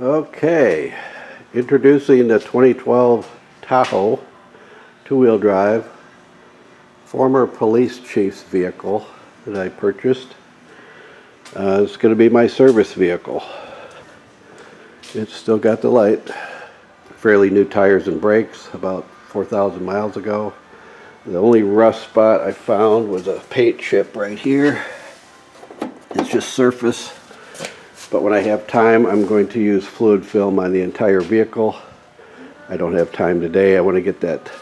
Okay, introducing the 2012 Tahoe two-wheel drive, former police chief's vehicle that I purchased. It's going to be my service vehicle. It's still got the light, fairly new tires and brakes, about 4,000 miles ago. The only rust spot I found was a paint chip right here. It's just surface. But when I have time, I'm going to use fluid film on the entire vehicle. I don't have time today. I want to get that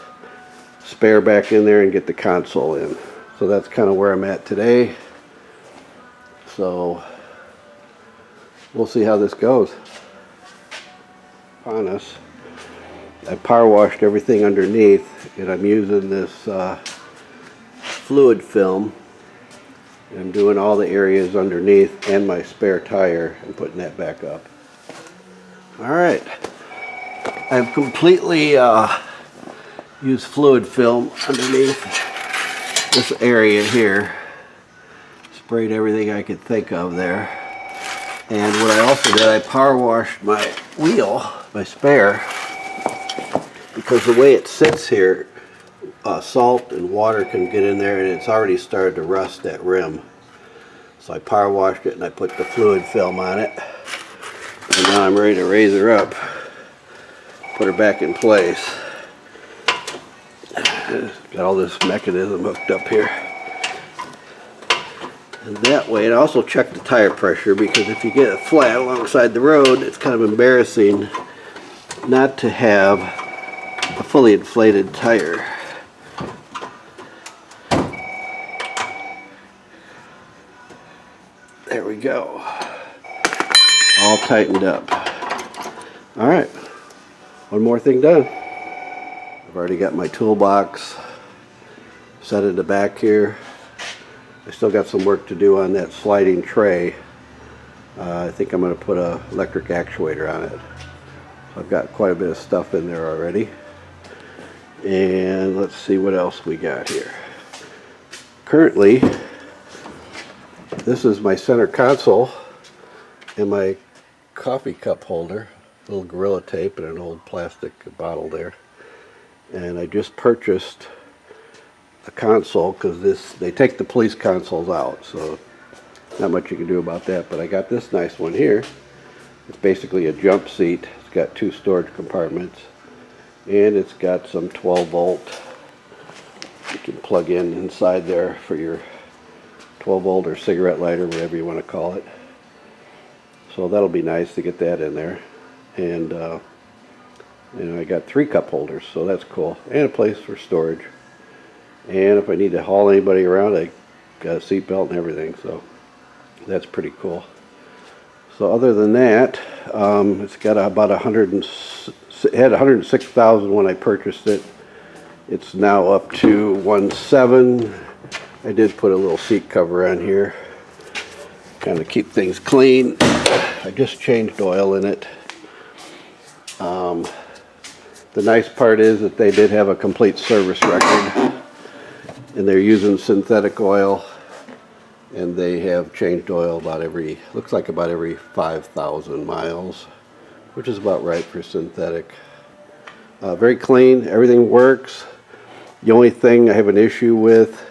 spare back in there and get the console in. So that's kind of where I'm at today. So we'll see how this goes on us. I power washed everything underneath, and I'm using this fluid film. I'm doing all the areas underneath and my spare tire and putting that back up. Alright, I've completely used fluid film underneath this area here. Sprayed everything I could think of there. And what I also did, I power washed my wheel, my spare, because the way it sits here, salt and water can get in there, and it's already started to rust that rim. So I power washed it and I put the fluid film on it. And now I'm ready to raise her up, put her back in place. Got all this mechanism hooked up here. And that way, and I also check the tire pressure, because if you get it flat alongside the road, it's kind of embarrassing not to have a fully inflated tire. There we go. All tightened up. Alright, one more thing done. I've already got my toolbox set in the back here. I still got some work to do on that sliding tray. I think I'm going to put an electric actuator on it. So I've got quite a bit of stuff in there already. And let's see what else we got here. Currently, this is my center console and my coffee cup holder, a little Gorilla Tape and an old plastic bottle there. And I just purchased a console, because they take the police consoles out, so not much you can do about that. But I got this nice one here. It's basically a jump seat. It's got 2 storage compartments, and it's got some 12-volt you can plug in inside there for your 12-volt or cigarette lighter, whatever you want to call it. So that'll be nice to get that in there. And I got 3 cup holders, so that's cool, and a place for storage. And if I need to haul anybody around, I got a seat belt and everything, so that's pretty cool. So other than that, it's got about it had 106,000 when I purchased it. It's now up to 1.7. I did put a little seat cover on here, kind of keep things clean. I just changed oil in it. The nice part is that they did have a complete service record, and they're using synthetic oil, and they have changed oil looks like about every 5,000 miles, which is about right for synthetic. Very clean, everything works. The only thing I have an issue with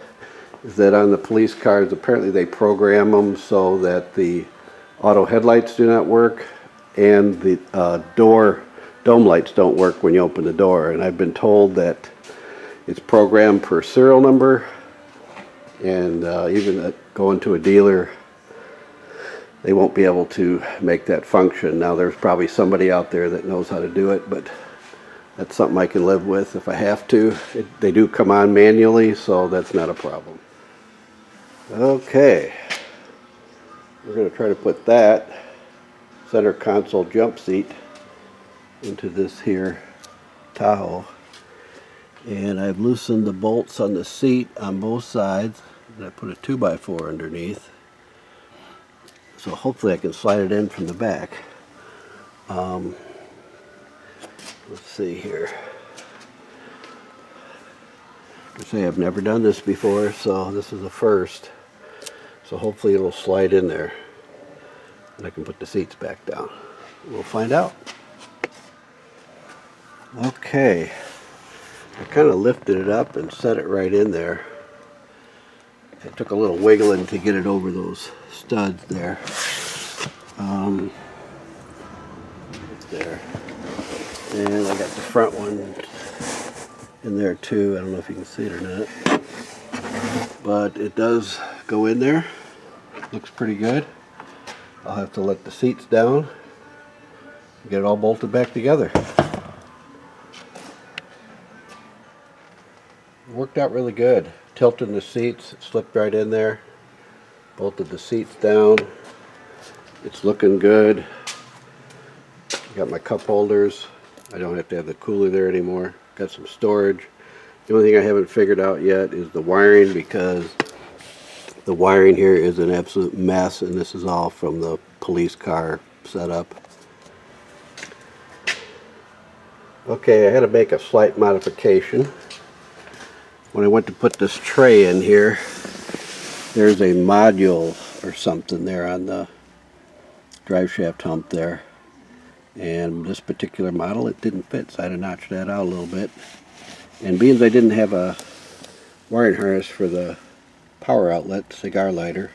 is that on the police cars, apparently they program them so that the auto headlights do not work, and the dome lights don't work when you open the door. And I've been told that it's programmed per serial number, and even going to a dealer, they won't be able to make that function. Now, there's probably somebody out there that knows how to do it, but that's something I can live with if I have to. They do come on manually, so that's not a problem. Okay, we're going to try to put that center console jump seat into this here Tahoe. And I've loosened the bolts on the seat on both sides, and I put a 2x4 underneath. So hopefully I can slide it in from the back. Let's see here. I say I've never done this before, so this is the first. So hopefully it'll slide in there, and I can put the seats back down. We'll find out. Okay, I kind of lifted it up and set it right in there. It took a little wiggling to get it over those studs there. There. And I got the front one in there too. I don't know if you can see it or not. But it does go in there. Looks pretty good. I'll have to let the seats down, get it all bolted back together. It worked out really good. Tilting the seats, it slipped right in there. Bolted the seats down. It's looking good. Got my cup holders. I don't have to have the cooler there anymore. Got some storage. The only thing I haven't figured out yet is the wiring, because the wiring here is an absolute mess, and this is all from the police car setup. Okay, I had to make a slight modification. When I went to put this tray in here, there's a module or something there on the drive shaft hump there. And this particular model, it didn't fit, so I had to notch that out a little bit. And being as I didn't have a wiring harness for the power outlet cigar lighter,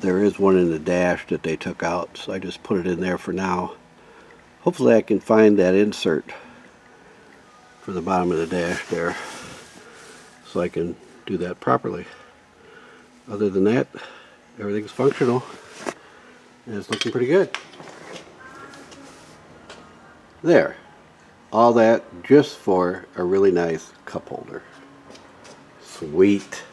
there is one in the dash that they took out, so I just put it in there for now. Hopefully I can find that insert for the bottom of the dash there, so I can do that properly. Other than that, everything's functional, and it's looking pretty good. There. All that just for a really nice cup holder. Sweet.